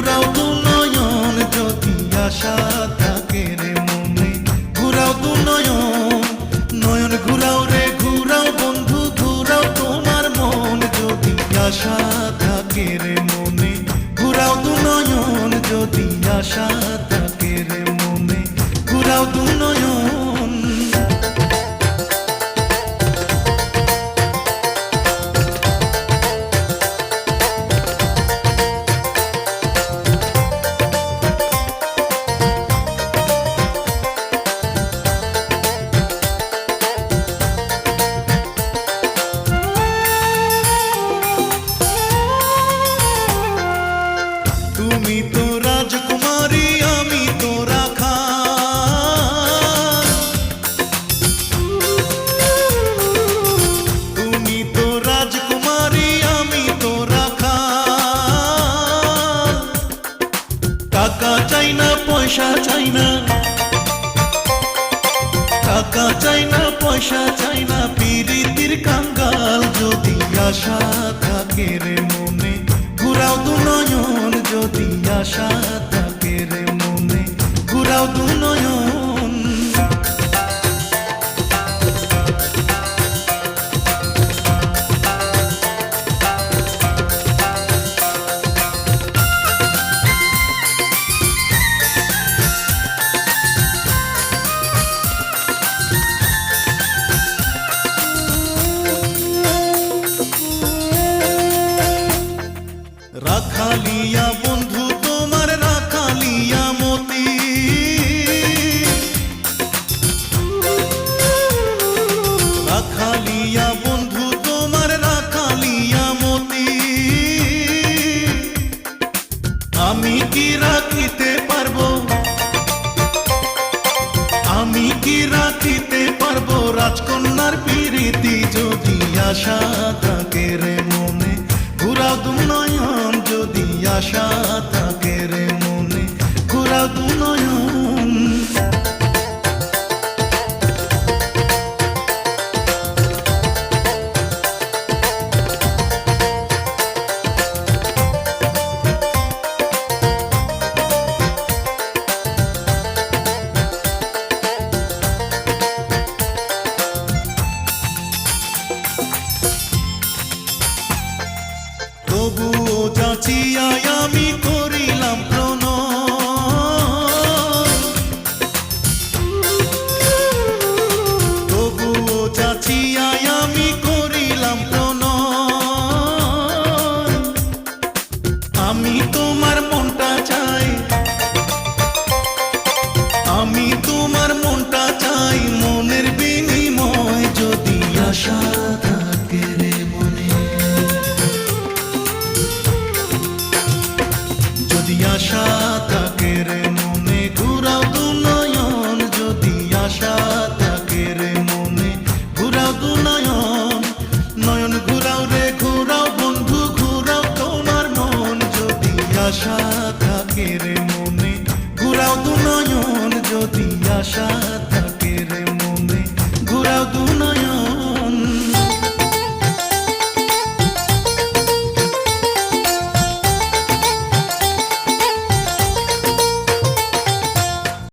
ঘুরাও দু নয়ন যদি আশা থাকে রে মনে, ঘুরাও দু নয়ন, নয়ন ঘুরাও রে ঘুরাও বন্ধু, ঘুরাও তোমার মন যদি আশা থাকে রে মনে, ঘুরাও দু নয়ন যদি আশা থাকে রে মনে, ঘুরাও দু নয়ন। তুমি তো রাজকুমারী আমি তো রাখা, তুমি তো রাজকুমারী আমি তো রাখা, টাকা চাই না পয়সা চাই না, টাকা চাই না পয়সা চাই না, পিরিতির কাঙ্গাল যদি আশা থাকে রে মনে, ঘুরাও দু নয়ন যদি আশা থাকে রে মনে, ঘুরাও দু নয়ন। রাখালিয়া বন্ধু তোমার রাখালিয়া মতি, রাখালিয়া বন্ধু তোমার রাখালিয়া মতি, আমি কি রাখিতে পারবো, আমি কি রাখিতে পারবো রাজকন্যার প্রীতি যদি আশা থাকে রে মনে, ঘুরাও দু নয়ন যদি আশা থাকে রে মনে, ঘুরাও দু নয়ন। তবুও যাচিয়াই আমি করিলাম প্রণয়, তবুও যাচিয়াই আমি করিলাম প্রণয়, আমি তোমার মনটা চাই, আমি তোমার মনটা চাই, মনের বিনিময় যদি আশা থাকে রে মনে, যদি আশা থাকে রে মনে, ঘুরাও দু নয়ন যদি আশা থাকে রে মনে, ঘুরাও দু নয়ন, নয়ন ঘুরাও রে ঘুরাও বন্ধু, ঘুরাও তোমার মন যদি আশা থাকে রে মনে, ঘুরাও দু নয়ন।